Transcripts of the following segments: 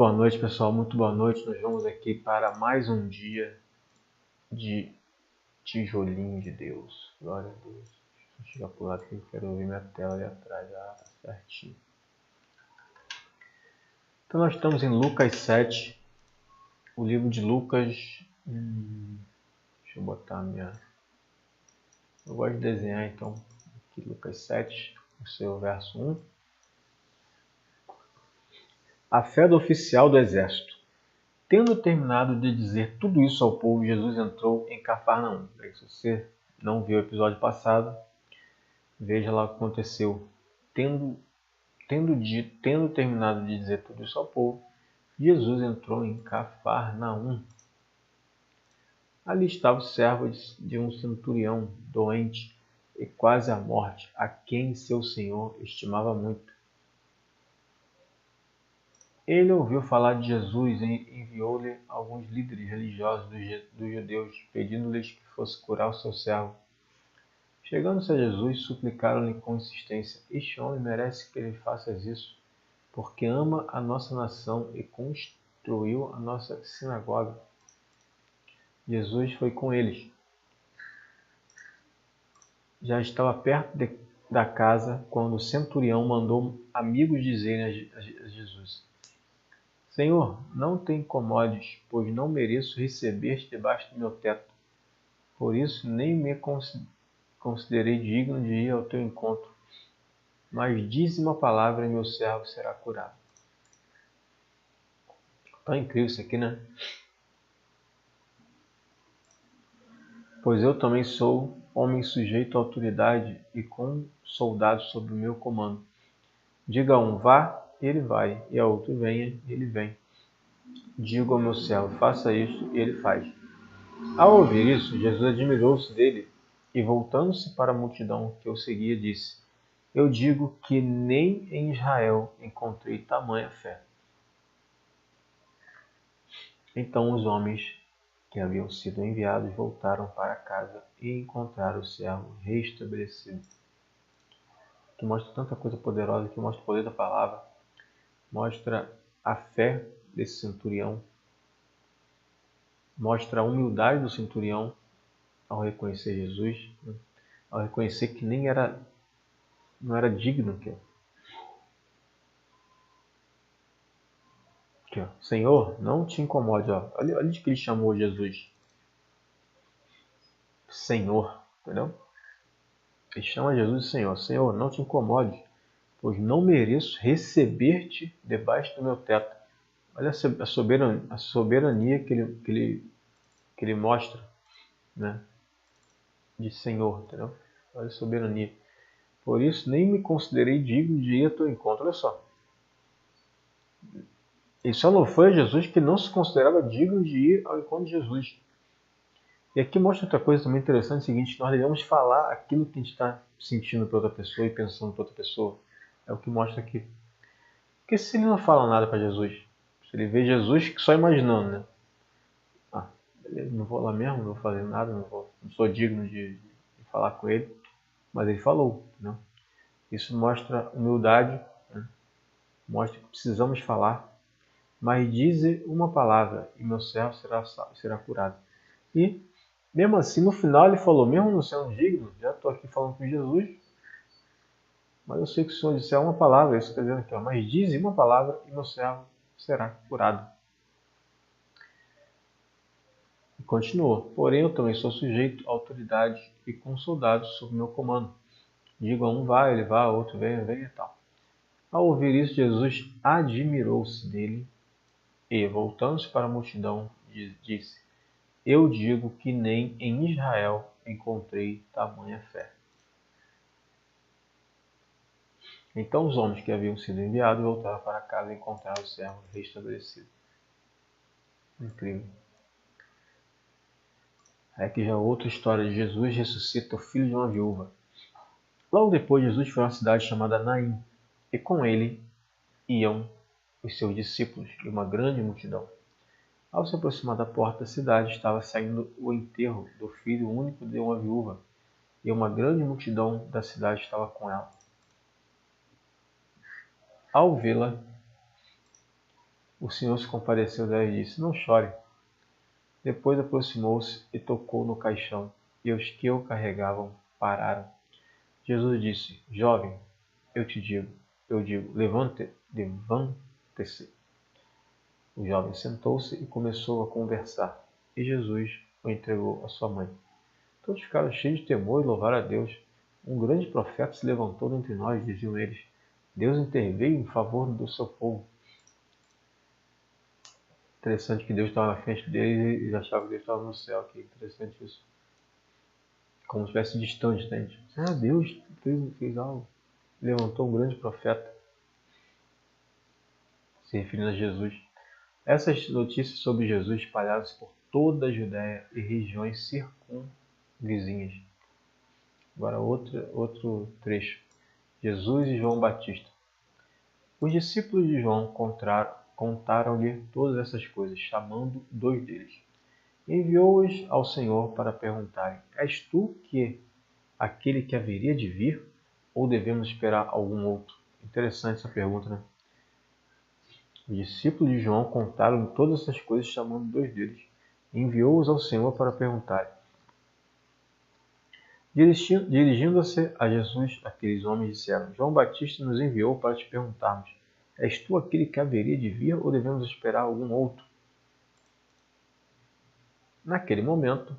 Boa noite, pessoal. Muito boa noite. Nós vamos aqui para mais um dia de tijolinho de Deus. Glória a Deus. Deixa eu chegar pro lado que eu quero ver minha tela ali atrás. Tá certinho. Então nós estamos em Lucas 7. O livro de Lucas... Deixa eu botar a minha... Eu gosto de desenhar, então. Aqui Lucas 7, o seu verso 1. A fé do oficial do exército. Tendo terminado de dizer tudo isso ao povo, Jesus entrou em Cafarnaum. Se você não viu o episódio passado, veja lá o que aconteceu. Tendo terminado de dizer tudo isso ao povo, Jesus entrou em Cafarnaum. Ali estava o servo de um centurião doente e quase à morte, a quem seu senhor estimava muito. Ele ouviu falar de Jesus e enviou-lhe alguns líderes religiosos dos judeus, pedindo-lhes que fosse curar o seu servo. Chegando-se a Jesus, suplicaram-lhe com insistência: Este homem merece que lhe faças isso, porque ama a nossa nação e construiu a nossa sinagoga. Jesus foi com eles. Já estava perto da casa quando o centurião mandou amigos dizerem a Jesus: Senhor, não te incomodes, pois não mereço receber-te debaixo do meu teto. Por isso nem me considerei digno de ir ao teu encontro. Mas dize uma palavra e meu servo será curado. Tá incrível isso aqui, né? Pois eu também sou homem sujeito à autoridade e com soldados sob o meu comando. Diga a um, vá, ele vai, e a outro, venha, ele vem. Digo ao meu servo, faça isto, e ele faz. Ao ouvir isso, Jesus admirou-se dele e, voltando-se para a multidão que o seguia, disse: Eu digo que nem em Israel encontrei tamanha fé. Então os homens que haviam sido enviados voltaram para casa e encontraram o servo restabelecido. Que mostra tanta coisa poderosa, que mostra o poder da palavra, mostra a fé desse centurião, mostra a humildade do centurião ao reconhecer Jesus, ao reconhecer que não era digno. Aqui, ó. Senhor, não te incomode. Ó. Olha de que ele chamou Jesus. Senhor, entendeu? Ele chama Jesus de Senhor. Senhor, não te incomode, pois não mereço receber-te debaixo do meu teto. Olha a soberania que ele mostra, né? De Senhor, entendeu? Olha a soberania. Por isso, nem me considerei digno de ir ao teu encontro. Olha só. E só não foi Jesus que não se considerava digno de ir ao encontro de Jesus. E aqui mostra outra coisa também interessante, o seguinte: nós devemos falar aquilo que a gente está sentindo para outra pessoa e pensando para outra pessoa. É o que mostra aqui. Porque se ele não fala nada para Jesus, se ele vê Jesus só imaginando, né? Ah, beleza, não vou lá mesmo, não vou fazer nada, não sou digno de falar com ele. Mas ele falou, né? Isso mostra humildade, né? Mostra que precisamos falar. Mas dize uma palavra e meu servo será curado. E, mesmo assim, no final ele falou, mesmo não sendo digno, já estou aqui falando com Jesus, mas eu sei que se o Senhor disser uma palavra, isso está dizendo aqui, ó, mas dize uma palavra e meu servo será curado. E continuou, porém eu também sou sujeito à autoridade e com soldados sob meu comando. Digo a um vá, ele vá, a outro venha, venha e tal. Ao ouvir isso, Jesus admirou-se dele e, voltando-se para a multidão, disse: Eu digo que nem em Israel encontrei tamanha fé. Então os homens que haviam sido enviados voltaram para casa e encontraram o servo restabelecido. Incrível. Aqui já outra história de Jesus ressuscita o filho de uma viúva. Logo depois, Jesus foi a uma cidade chamada Naim, e com ele iam os seus discípulos e uma grande multidão. Ao se aproximar da porta da cidade, estava saindo o enterro do filho único de uma viúva, e uma grande multidão da cidade estava com ela. Ao vê-la, O Senhor se compadeceu dela e disse: Não chore. Depois aproximou-se e tocou no caixão, e os que o carregavam pararam. Jesus disse: Jovem, eu digo, levante-se. O jovem sentou-se e começou a conversar, e Jesus o entregou à sua mãe. Todos ficaram cheios de temor e louvaram a Deus. Um grande profeta se levantou dentre nós, diziam eles. Deus interveio em favor do seu povo. Interessante que Deus estava na frente deles e eles achavam que Deus estava no céu. Que interessante isso. Como se estivesse distante, né? Deus fez algo. Levantou um grande profeta, se referindo a Jesus. Essas notícias sobre Jesus espalharam-se por toda a Judéia e regiões circunvizinhas. Agora outro trecho. Jesus e João Batista. Os discípulos de João contaram-lhe todas essas coisas, chamando 2 deles. Enviou-os ao Senhor para perguntarem: És tu aquele que haveria de vir, ou devemos esperar algum outro? Interessante essa pergunta, né? Os discípulos de João contaram-lhe todas essas coisas, chamando 2 deles. Enviou-os ao Senhor para perguntarem. Dirigindo-se a Jesus, aqueles homens disseram: João Batista nos enviou para te perguntarmos: És tu aquele que haveria de vir, ou devemos esperar algum outro? Naquele momento,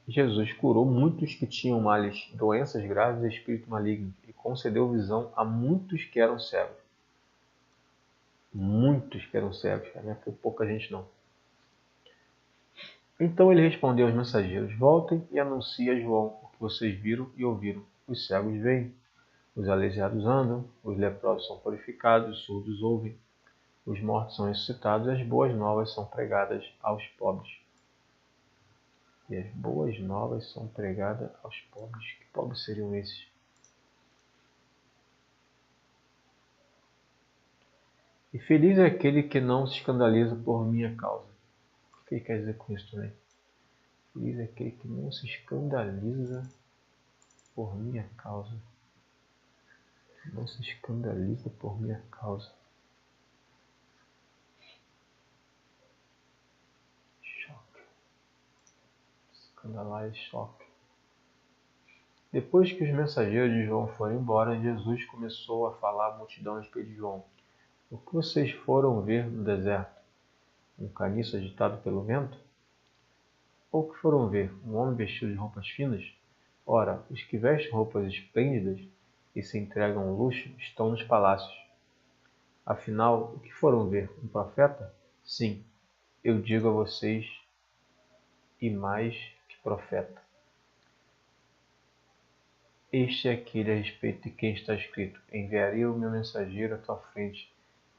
Jesus curou muitos que tinham males, doenças graves e espírito maligno, e concedeu visão a muitos que eram cegos. Muitos que eram cegos, não foi pouca gente não. Então ele respondeu aos mensageiros: Voltem e anunciem a João o que vocês viram e ouviram. Os cegos veem, os aleijados andam, os leprosos são purificados, os surdos ouvem, os mortos são ressuscitados e as boas novas são pregadas aos pobres. E as boas novas são pregadas aos pobres. Que pobres seriam esses? E feliz é aquele que não se escandaliza por minha causa. O que ele quer dizer com isso também? Feliz é aquele que não se escandaliza por minha causa. Não se escandaliza por minha causa. Choque. Escandalize, choque. Depois que os mensageiros de João foram embora, Jesus começou a falar à multidão a respeito de João. O que vocês foram ver no deserto? Um caniço agitado pelo vento? Ou que foram ver? Um homem vestido de roupas finas? Ora, os que vestem roupas esplêndidas e se entregam ao luxo estão nos palácios. Afinal, o que foram ver? Um profeta? Sim, eu digo a vocês, e mais que profeta. Este é aquele a respeito de quem está escrito: Enviarei o meu mensageiro à tua frente,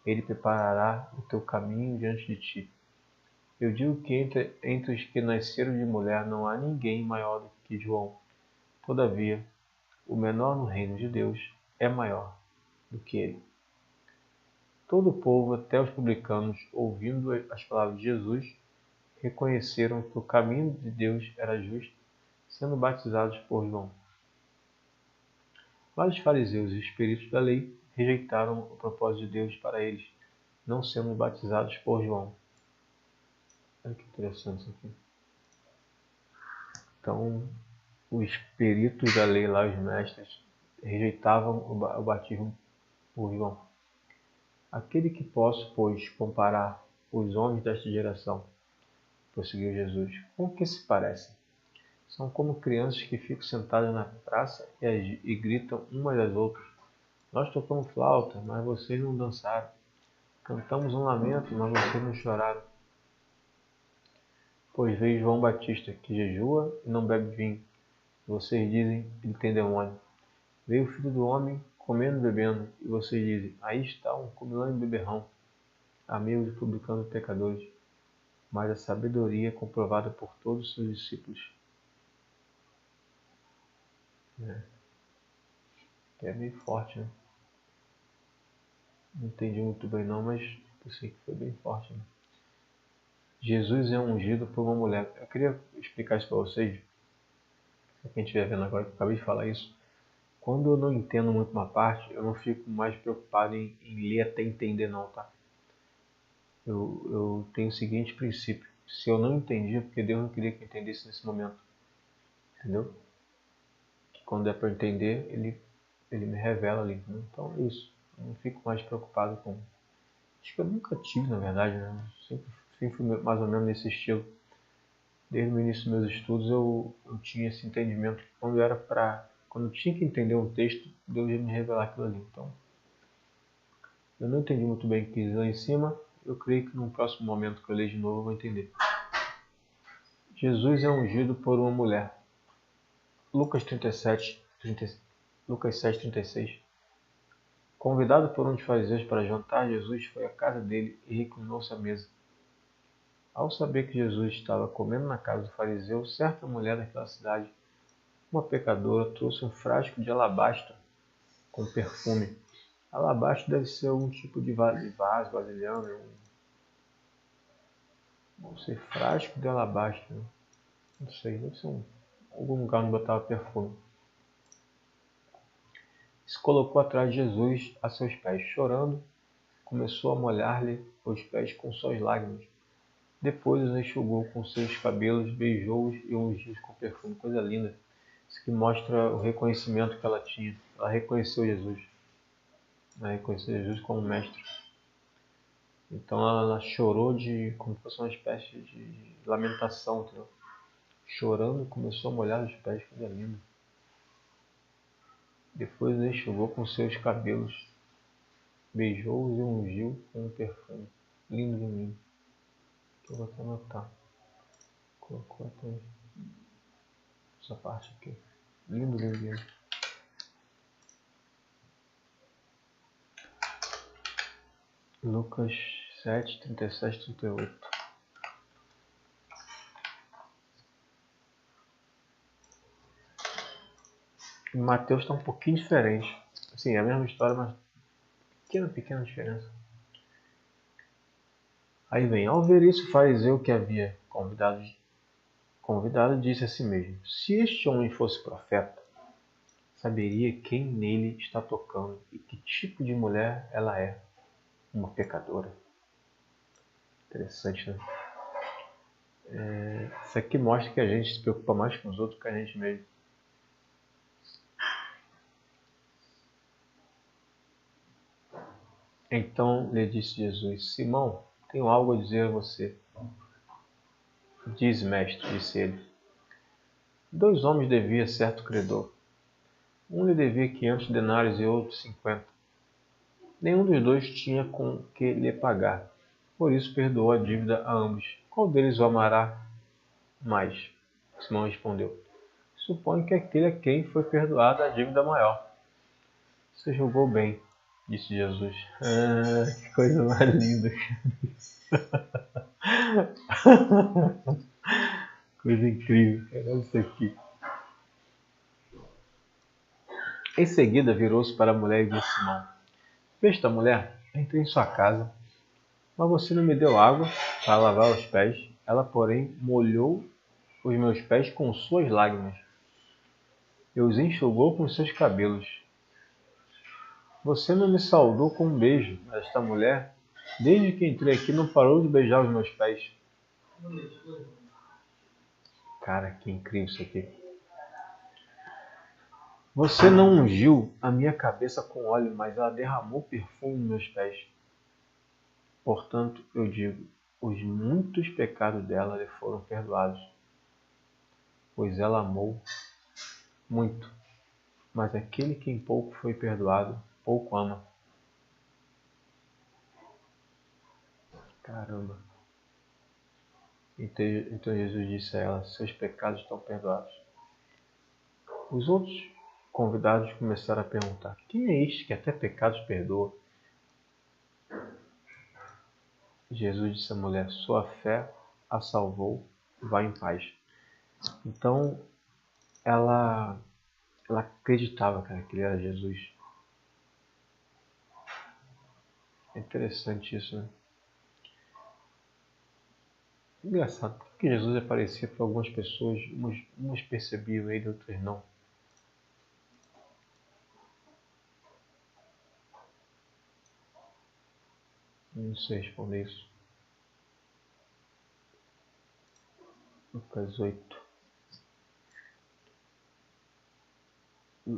ele preparará o teu caminho diante de ti. Eu digo que entre os que nasceram de mulher não há ninguém maior do que João. Todavia, o menor no reino de Deus é maior do que ele. Todo o povo, até os publicanos, ouvindo as palavras de Jesus, reconheceram que o caminho de Deus era justo, sendo batizados por João. Mas os fariseus e os peritos da lei rejeitaram o propósito de Deus para eles, não sendo batizados por João. Olha que interessante isso aqui. Então, os peritos da lei lá, os mestres, rejeitavam o batismo por João. Aquele que posso, pois, comparar os homens desta geração, prosseguiu Jesus, com o que se parecem? São como crianças que ficam sentadas na praça e gritam umas às outras. Nós tocamos flauta, mas vocês não dançaram. Cantamos um lamento, mas vocês não choraram. Pois veio João Batista, que jejua e não bebe vinho. Vocês dizem, ele tem demônio. Veio o Filho do Homem, comendo e bebendo, e vocês dizem, aí está um comilão e beberrão, amigo de publicanos e pecadores. Mas a sabedoria é comprovada por todos os seus discípulos. É meio forte, né? Não entendi muito bem não, mas eu sei que foi bem forte, né? Jesus é ungido por uma mulher. Eu queria explicar isso para vocês. Para quem estiver vendo agora, que eu acabei de falar isso. Quando eu não entendo muito uma parte, eu não fico mais preocupado em ler até entender não, tá? eu tenho o seguinte princípio. Se eu não entendi, é porque Deus não queria que eu entendesse nesse momento. Entendeu? Que quando é para entender, ele me revela ali. Né? Então é isso. Eu não fico mais preocupado com... Acho que eu nunca tive, na verdade, né? Sempre fui mais ou menos nesse estilo. Desde o início dos meus estudos eu tinha esse entendimento que quando eu tinha que entender um texto, Deus ia me revelar aquilo ali. Então, eu não entendi muito bem o que diz lá em cima. Eu creio que no próximo momento que eu ler de novo eu vou entender. Jesus é ungido por uma mulher. Lucas 7:36. Convidado por um dos fariseus para jantar, Jesus foi à casa dele e reclinou-se à mesa. Ao saber que Jesus estava comendo na casa do fariseu, certa mulher daquela cidade, uma pecadora, trouxe um frasco de alabastro com perfume. Alabastro deve ser algum tipo de vaso, vasilhame, não sei, frasco de alabastro, não sei, deve ser algum lugar onde botava perfume. Se colocou atrás de Jesus a seus pés, chorando, começou a molhar-lhe os pés com suas lágrimas. Depois os enxugou com seus cabelos, beijou-os e ungiu-os com perfume. Coisa linda. Isso que mostra o reconhecimento que ela tinha. Ela reconheceu Jesus. Ela reconheceu Jesus como mestre. Então ela chorou como se fosse uma espécie de lamentação, entendeu? Chorando, começou a molhar os pés. Coisa linda. Depois os enxugou com seus cabelos, beijou-os e ungiu com um perfume. Lindo, lindo. Eu vou até anotar. Colocou até essa parte aqui. Lindo, lindo, lindo. Lucas 7:37-38. Em Mateus está um pouquinho diferente. Assim, é a mesma história, mas pequena diferença. Aí vem, ao ver isso, o fariseu que havia convidado disse a si mesmo: se este homem fosse profeta, saberia quem nele está tocando e que tipo de mulher ela é, uma pecadora. Interessante, né? Isso aqui mostra que a gente se preocupa mais com os outros que a gente mesmo. Então lhe disse Jesus: Simão, tenho algo a dizer a você. Diz, mestre, disse ele. 2 homens devia certo credor. Um lhe devia 500 denários e outro 50. Nenhum dos dois tinha com que lhe pagar. Por isso perdoou a dívida a ambos. Qual deles o amará mais? Simão respondeu: suponho que aquele a quem foi perdoada a dívida maior. Você julgou bem, disse Jesus. Que coisa mais linda. Coisa incrível. Olha isso aqui. Em seguida virou-se para a mulher e disse: Simão, esta mulher, entrei em sua casa, mas você não me deu água para lavar os pés. Ela, porém, molhou os meus pés com suas lágrimas e os enxugou com seus cabelos. Você não me saudou com um beijo, mas esta mulher, desde que entrei aqui, não parou de beijar os meus pés. Cara, que incrível isso aqui. Você não ungiu a minha cabeça com óleo, mas ela derramou perfume nos meus pés. Portanto, eu digo, os muitos pecados dela lhe foram perdoados, pois ela amou muito. Mas aquele que em pouco foi perdoado, pouco ama. Caramba. Então Jesus disse a ela, seus pecados estão perdoados. Os outros convidados começaram a perguntar, quem é este que até pecados perdoa? Jesus disse à mulher, sua fé a salvou, vá em paz. Então, ela acreditava, cara, que ele era Jesus. É interessante isso, né? Engraçado, porque Jesus aparecia para algumas pessoas, umas percebiam ele, outras não. Não sei responder isso. Lucas 8.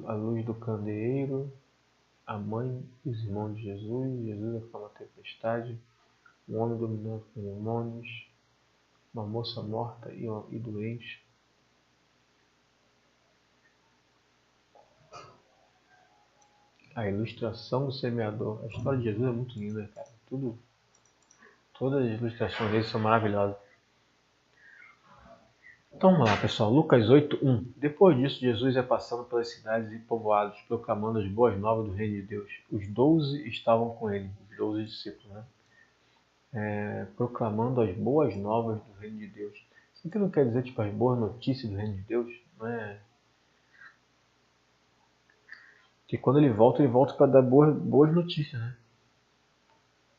A luz do candeeiro, a mãe e os irmãos de Jesus, Jesus acalma a tempestade, um homem dominado por demônios, uma moça morta e doente. A ilustração do semeador. A história de Jesus é muito linda, cara. Todas as ilustrações dele são maravilhosas. Então vamos lá, pessoal. Lucas 8:1. Depois disso, Jesus ia passando pelas cidades e povoados, proclamando as boas novas do reino de Deus. Os 12 estavam com ele, os 12 discípulos, né? Proclamando as boas novas do reino de Deus. Isso aqui não quer dizer tipo as boas notícias do reino de Deus, não é? Que quando ele volta para dar boas notícias, né?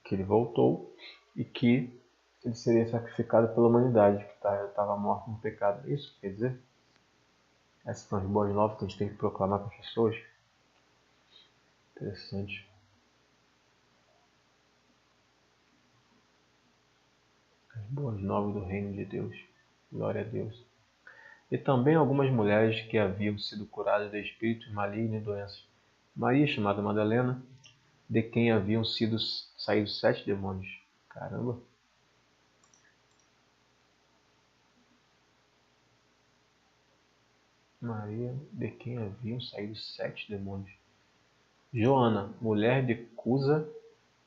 Que ele voltou e que ele seria sacrificado pela humanidade, que estava morto no pecado. Isso quer dizer? Essas são as boas novas que a gente tem que proclamar para as pessoas. Interessante. As boas novas do reino de Deus. Glória a Deus. E também algumas mulheres que haviam sido curadas de espíritos malignos e doenças. Maria, chamada Madalena, de quem haviam saído 7 demônios. Caramba! Maria, de quem haviam saído 7 demônios. Joana, mulher de Cusa,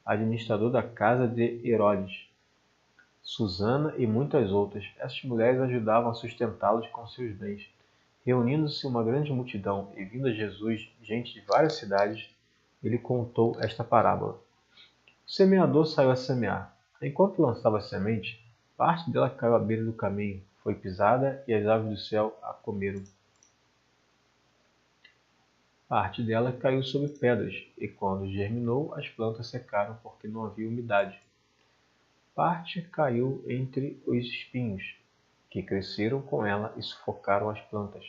administrador da casa de Herodes. Susana e muitas outras. Essas mulheres ajudavam a sustentá-los com seus bens. Reunindo-se uma grande multidão e vindo a Jesus gente de várias cidades, ele contou esta parábola. O semeador saiu a semear. Enquanto lançava a semente, parte dela caiu à beira do caminho, foi pisada e as aves do céu a comeram. Parte dela caiu sobre pedras, e quando germinou, as plantas secaram porque não havia umidade. Parte caiu entre os espinhos, que cresceram com ela e sufocaram as plantas.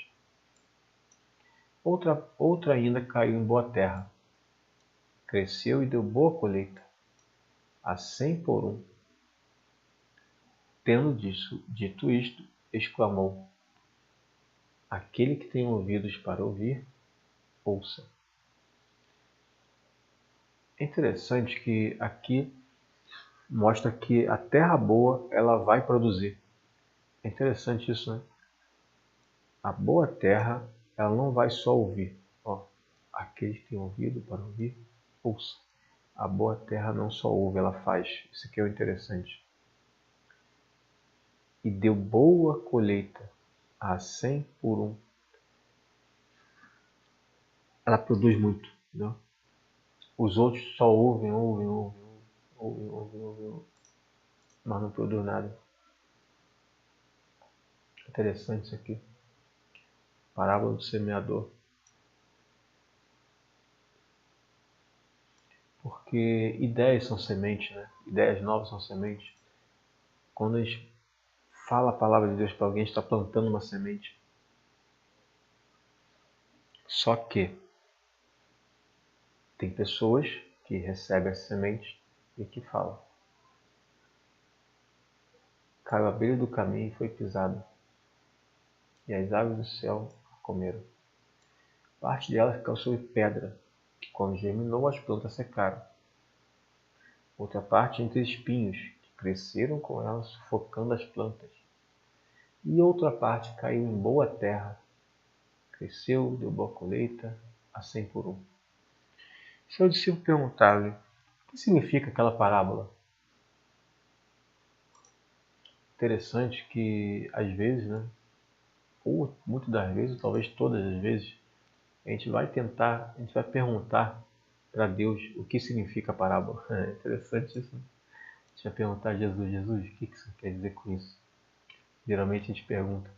Outra ainda caiu em boa terra. Cresceu e deu boa colheita, a 100 por 1. Tendo dito isto, exclamou: Aquele que tem ouvidos para ouvir, ouça. É interessante que aqui mostra que a terra boa ela vai produzir. É interessante isso, né? A boa terra ela não vai só ouvir. Aquele que tem ouvido para ouvir, ouça. A boa terra não só ouve, ela faz. Isso aqui é o interessante. E deu boa colheita, a 100 por 1. Ela produz muito, entendeu? Os outros só ouvem, mas não produz nada. Interessante isso aqui. Parábola do semeador. Porque ideias são sementes, né? Ideias novas são sementes. Quando a gente fala a palavra de Deus para alguém, a gente está plantando uma semente. Só que tem pessoas que recebem essa semente e que falam: caiu à beira do caminho e foi pisada, e as aves do céu a comeram. Parte dela ficou sobre pedra, que quando germinou as plantas secaram. Outra parte entre espinhos, que cresceram com ela, sufocando as plantas. E outra parte caiu em boa terra, cresceu, deu boa colheita, a 100 por 1. Seu discípulo perguntava-lhe: o que significa aquela parábola? Interessante que, às vezes, né, ou muitas das vezes, talvez todas as vezes, a gente vai perguntar para Deus o que significa a parábola. É interessante isso, né? A gente vai perguntar a Jesus, o que você quer dizer com isso? Geralmente a gente pergunta.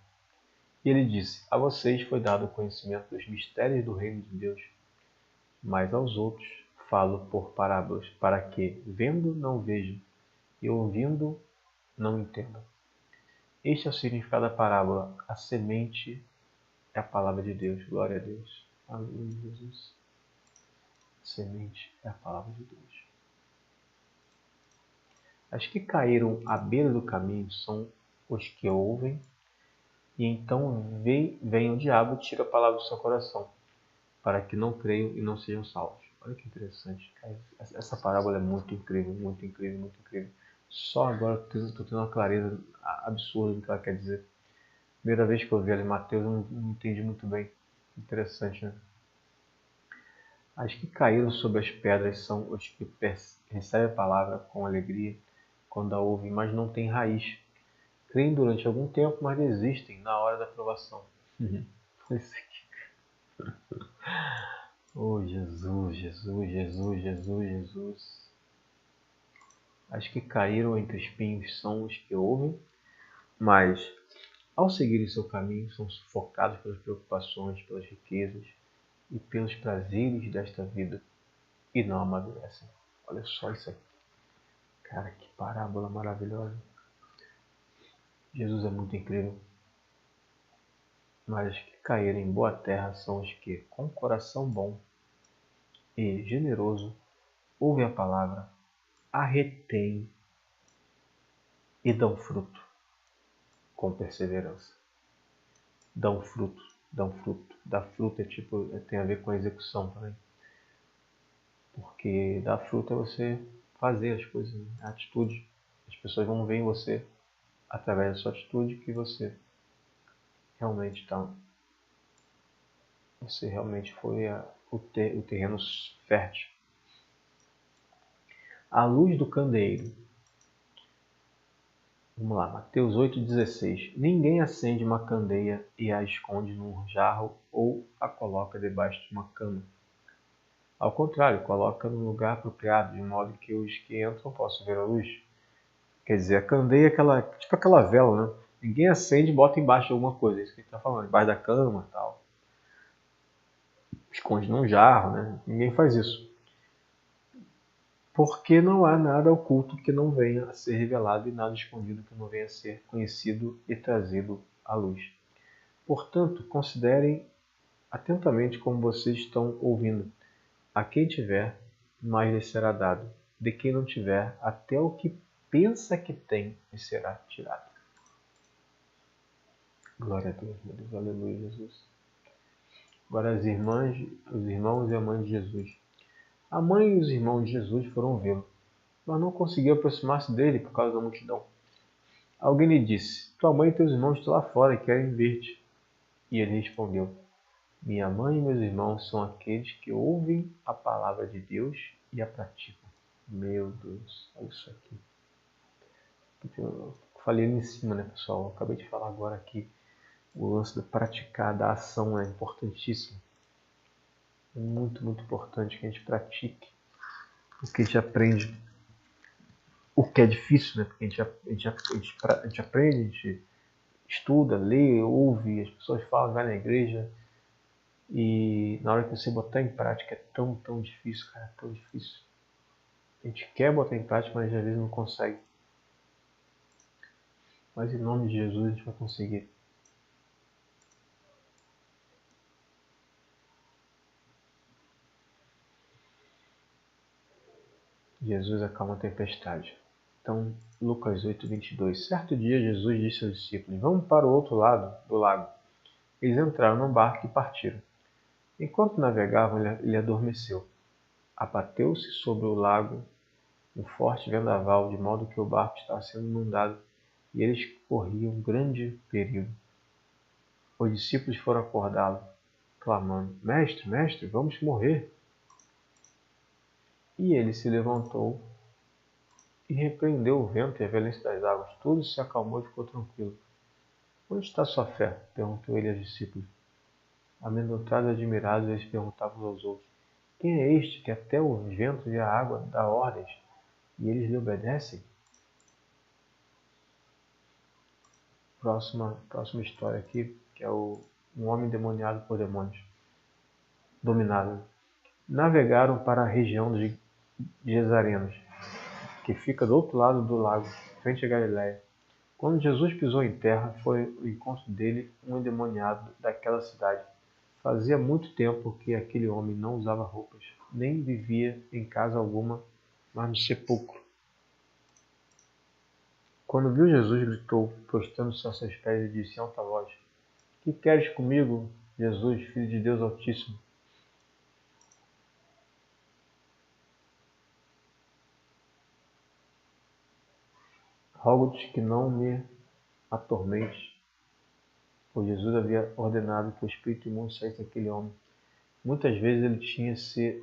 E ele disse: a vocês foi dado o conhecimento dos mistérios do reino de Deus, mas aos outros falo por parábolas, para que, vendo, não vejam, e ouvindo, não entendam. Este é o significado da parábola. A semente é a palavra de Deus. Glória a Deus. Aleluia, Jesus. A semente é a palavra de Deus. As que caíram à beira do caminho são os que ouvem, E então vem o diabo e tira a palavra do seu coração, para que não creiam e não sejam salvos. Olha que interessante, cara. Essa parábola é muito incrível, muito incrível, muito incrível. Só agora estou tendo uma clareza absurda do que ela quer dizer. Primeira vez que eu vi ela em Mateus, eu não entendi muito bem. Interessante, né? As que caíram sobre as pedras são os que recebem a palavra com alegria quando a ouvem, mas não têm raiz. Creem durante algum tempo, mas desistem na hora da provação. Oh, Jesus, Jesus, Jesus, Jesus, Jesus. As que caíram entre espinhos são os que ouvem, mas, ao seguirem seu caminho, são sufocados pelas preocupações, pelas riquezas e pelos prazeres desta vida e não amadurecem. Olha só isso aqui. Cara, que parábola maravilhosa. Jesus é muito incrível. Mas os que caíram em boa terra são os que, com coração bom e generoso, ouvem a palavra, a retêm e dão fruto com perseverança. Dão fruto, dão fruto. Dar fruto tem a ver com a execução também. Porque dar fruto é você fazer as coisas, a atitude. As pessoas vão ver em você, através da sua atitude, que você realmente foi o terreno fértil. A luz do candeeiro. Vamos lá, Mateus 8,16. Ninguém acende uma candeia e a esconde num jarro ou a coloca debaixo de uma cama. Ao contrário, coloca no lugar apropriado, de modo que os que entram possam ver a luz. Quer dizer, a candeia é tipo aquela vela, né? Ninguém acende e bota embaixo de alguma coisa, é isso que a gente está falando, embaixo da cama e tal. Esconde num jarro, né? Ninguém faz isso. Porque não há nada oculto que não venha a ser revelado e nada escondido que não venha a ser conhecido e trazido à luz. Portanto, considerem atentamente como vocês estão ouvindo. A quem tiver, mais lhe será dado. De quem não tiver, até o que pensa que tem lhe será tirado. Glória a Deus, meu Deus. Aleluia, Jesus. Agora os irmãos e a mãe de Jesus. A mãe e os irmãos de Jesus foram vê-lo, mas não conseguiu aproximar-se dele por causa da multidão. Alguém lhe disse, tua mãe e teus irmãos estão lá fora e querem ver-te. E ele respondeu, minha mãe e meus irmãos são aqueles que ouvem a palavra de Deus e a praticam. Meu Deus, olha isso aqui. Eu falei ali em cima, né, pessoal? Eu acabei de falar agora aqui. O lance de praticar, da ação é importantíssimo. É muito, muito importante que a gente pratique. Porque a gente aprende o que é difícil, né? Porque a gente aprende, a gente estuda, lê, ouve, as pessoas falam, vai na igreja. E na hora que você botar em prática é tão, tão difícil, cara, tão difícil. A gente quer botar em prática, mas às vezes não consegue. Mas em nome de Jesus a gente vai conseguir. Jesus acalma a tempestade. Então, Lucas 8:22. Certo dia Jesus disse aos discípulos, vamos para o outro lado do lago. Eles entraram num barco e partiram. Enquanto navegavam, ele adormeceu. Abateu-se sobre o lago um forte vendaval, de modo que o barco estava sendo inundado e eles corriam grande perigo. Os discípulos foram acordá-lo, clamando, mestre, mestre, vamos morrer. E ele se levantou e repreendeu o vento e a violência das águas. Tudo se acalmou e ficou tranquilo. Onde está sua fé? Perguntou ele aos discípulos. Amedrontados e admirados, eles perguntavam uns aos outros, quem é este que até o vento e a água dá ordens e eles lhe obedecem? Próxima história aqui, que é um homem endemoniado por demônios. Dominado. Navegaram para a região de Gesarenos, que fica do outro lado do lago, frente a Galiléia. Quando Jesus pisou em terra, foi ao encontro dele um endemoniado daquela cidade. Fazia muito tempo que aquele homem não usava roupas, nem vivia em casa alguma, mas no sepulcro. Quando viu Jesus, gritou, prostrando-se a seus pés e disse em alta voz, Que queres comigo, Jesus, Filho de Deus Altíssimo? Rogo-te que não me atormente, pois Jesus havia ordenado que o espírito imundo saísse daquele homem. Muitas vezes ele tinha se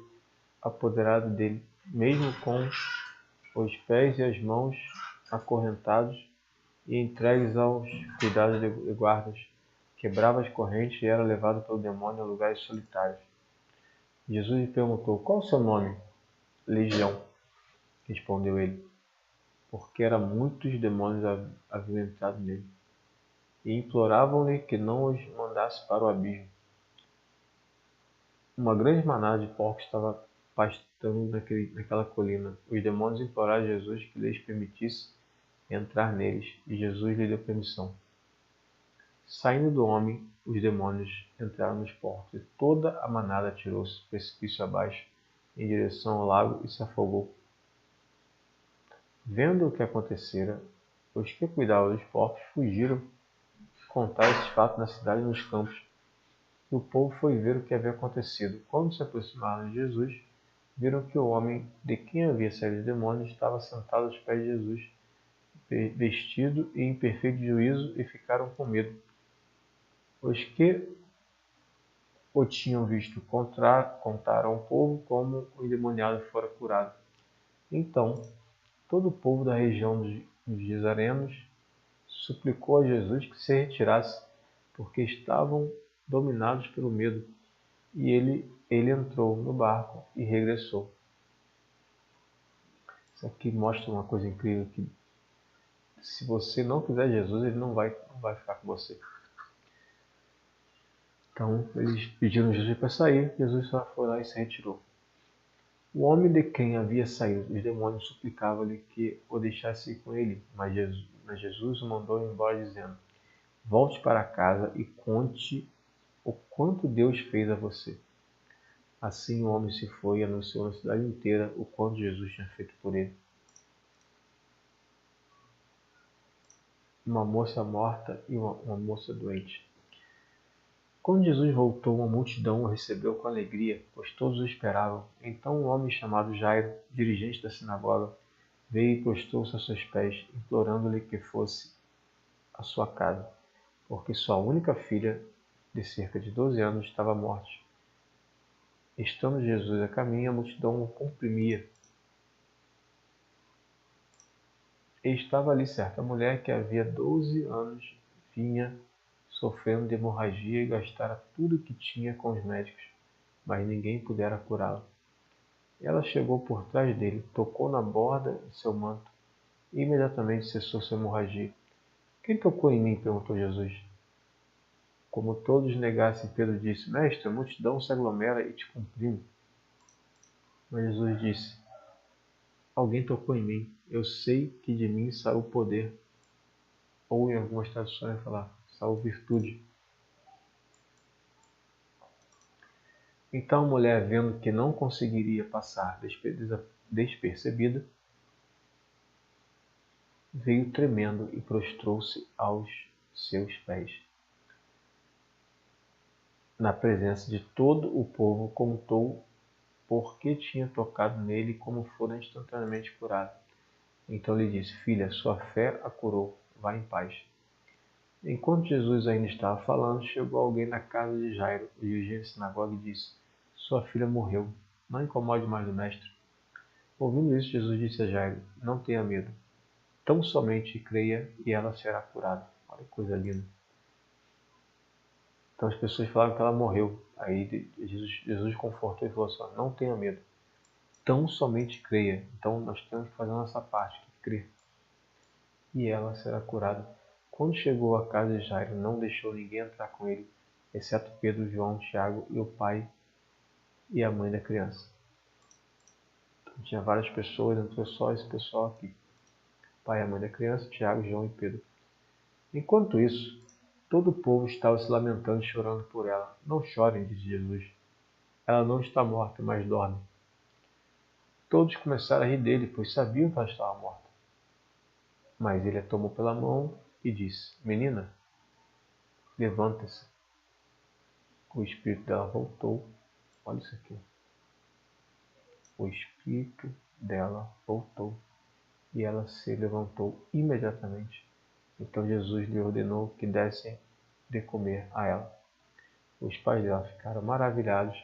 apoderado dele, mesmo com os pés e as mãos acorrentados e entregues aos cuidados de guardas. Quebrava as correntes e era levado pelo demônio a lugares solitários. Jesus lhe perguntou: qual o seu nome? Legião, respondeu ele, porque eram muitos demônios haviam entrado nele, e imploravam-lhe que não os mandasse para o abismo. Uma grande manada de porcos estava pastando naquela colina. Os demônios imploraram a Jesus que lhes permitisse entrar neles, e Jesus lhe deu permissão. Saindo do homem, os demônios entraram nos porcos, e toda a manada atirou-se precipício abaixo, em direção ao lago, e se afogou. Vendo o que acontecera, os que cuidavam dos porcos fugiram contar esses fatos na cidade e nos campos. E o povo foi ver o que havia acontecido. Quando se aproximaram de Jesus, viram que o homem de quem havia saído os demônios estava sentado aos pés de Jesus, vestido e em perfeito juízo, e ficaram com medo. Os que o tinham visto contaram ao povo como o endemoniado fora curado. Então, todo o povo da região dos Gesarenos suplicou a Jesus que se retirasse, porque estavam dominados pelo medo. E ele entrou no barco e regressou. Isso aqui mostra uma coisa incrível, que se você não quiser Jesus, ele não vai ficar com você. Então, eles pediram Jesus para sair, Jesus só foi lá e se retirou. O homem de quem havia saído os demônios suplicava-lhe que o deixasse ir com ele, mas Jesus o mandou embora, dizendo: volte para casa e conte o quanto Deus fez a você. Assim o homem se foi e anunciou na cidade inteira o quanto Jesus tinha feito por ele. Uma moça morta e uma moça doente. Quando Jesus voltou, uma multidão o recebeu com alegria, pois todos o esperavam. Então um homem chamado Jairo, dirigente da sinagoga, veio e prostou-se a seus pés, implorando-lhe que fosse à sua casa, porque sua única filha, de cerca de 12 anos, estava morta. Estando Jesus a caminho, a multidão o comprimia. E estava ali certa mulher que havia 12 anos vinha sofrendo de hemorragia e gastara tudo o que tinha com os médicos, mas ninguém pudera curá-la. Ela chegou por trás dele, tocou na borda de seu manto e imediatamente cessou sua hemorragia. Quem tocou em mim? Perguntou Jesus. Como todos negassem, Pedro disse: Mestre, a multidão se aglomera e te comprime. Mas Jesus disse: alguém tocou em mim. Eu sei que de mim saiu o poder. Ou em algumas traduções vai falar, saiu virtude. Então a mulher, vendo que não conseguiria passar despercebida, veio tremendo e prostrou-se aos seus pés. Na presença de todo o povo, contou por que tinha tocado nele e como fora instantaneamente curado. Então lhe disse: filha, sua fé a curou, vá em paz. Enquanto Jesus ainda estava falando, chegou alguém na casa de Jairo, o dirigente da sinagoga, e disse: sua filha morreu, não incomode mais o mestre. Ouvindo isso, Jesus disse a Jairo: não tenha medo, tão somente creia e ela será curada. Olha que coisa linda. Então as pessoas falavam que ela morreu. Aí Jesus confortou e falou assim: não tenha medo, tão somente creia. Então nós temos que fazer a nossa parte, que crer. E ela será curada. Quando chegou à casa de Jairo, não deixou ninguém entrar com ele, exceto Pedro, João, Tiago e o pai e a mãe da criança. Então, tinha várias pessoas, entrou só esse pessoal aqui. O pai e a mãe da criança, Tiago, João e Pedro. Enquanto isso, todo o povo estava se lamentando e chorando por ela. Não chorem, disse Jesus. Ela não está morta, mas dorme. Todos começaram a rir dele, pois sabiam que ela estava morta. Mas ele a tomou pela mão e disse: menina, levanta-se. O espírito dela voltou. Olha isso aqui. O espírito dela voltou e ela se levantou imediatamente. Então Jesus lhe ordenou que dessem de comer a ela. Os pais dela ficaram maravilhados,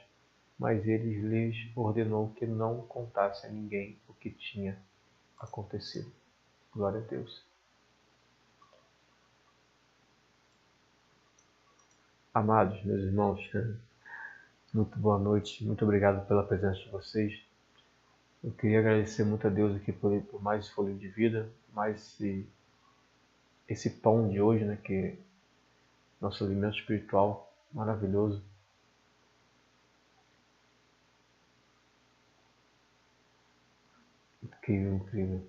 mas ele lhes ordenou que não contassem a ninguém o que tinha acontecido. Glória a Deus. Amados, meus irmãos, muito boa noite, muito obrigado pela presença de vocês. Eu queria agradecer muito a Deus aqui por mais esse fôlego de vida, mais esse pão de hoje, né, que é nosso alimento espiritual maravilhoso. Incrível, incrível.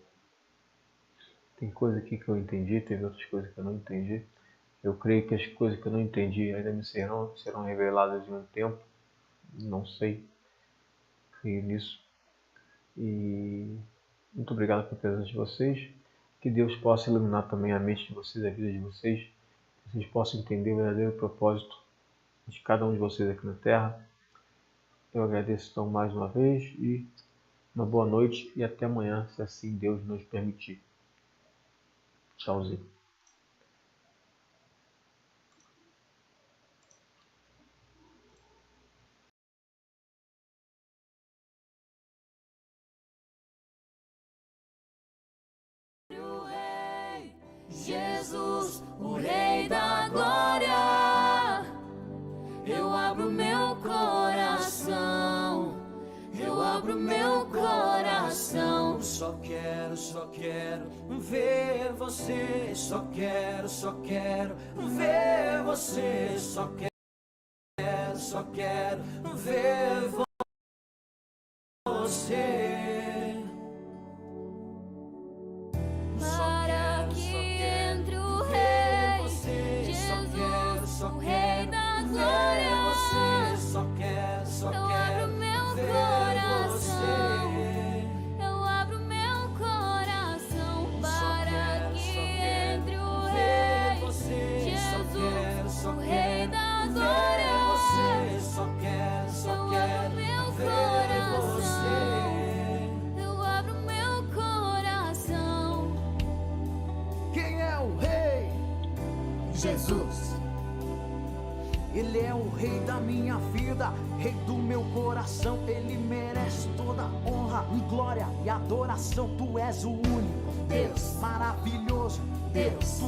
Tem coisa aqui que eu entendi, teve outras coisas que eu não entendi. Eu creio que as coisas que eu não entendi ainda me serão reveladas em um tempo. Não sei. Creio nisso. E muito obrigado pela presença de vocês. Que Deus possa iluminar também a mente de vocês, a vida de vocês. Que vocês possam entender o verdadeiro propósito de cada um de vocês aqui na Terra. Eu agradeço então mais uma vez e uma boa noite e até amanhã, se assim Deus nos permitir. Tchauzinho. Jesus, o Rei da Glória, eu abro meu coração, eu abro meu coração. Só quero ver você, só quero ver você, só quero ver você. Para que entre o Rei, Jesus, o Rei da Glória, eu abro meu coração, eu abro meu coração. Para que entre o Rei, Jesus, o Rei da Glória, eu abro meu coração, eu abro meu coração. Quem é o Rei? Jesus, Ele é o Rei da minha vida, Rei do meu coração. Ele merece toda honra e glória e adoração. Tu és o único Deus, maravilhoso Deus.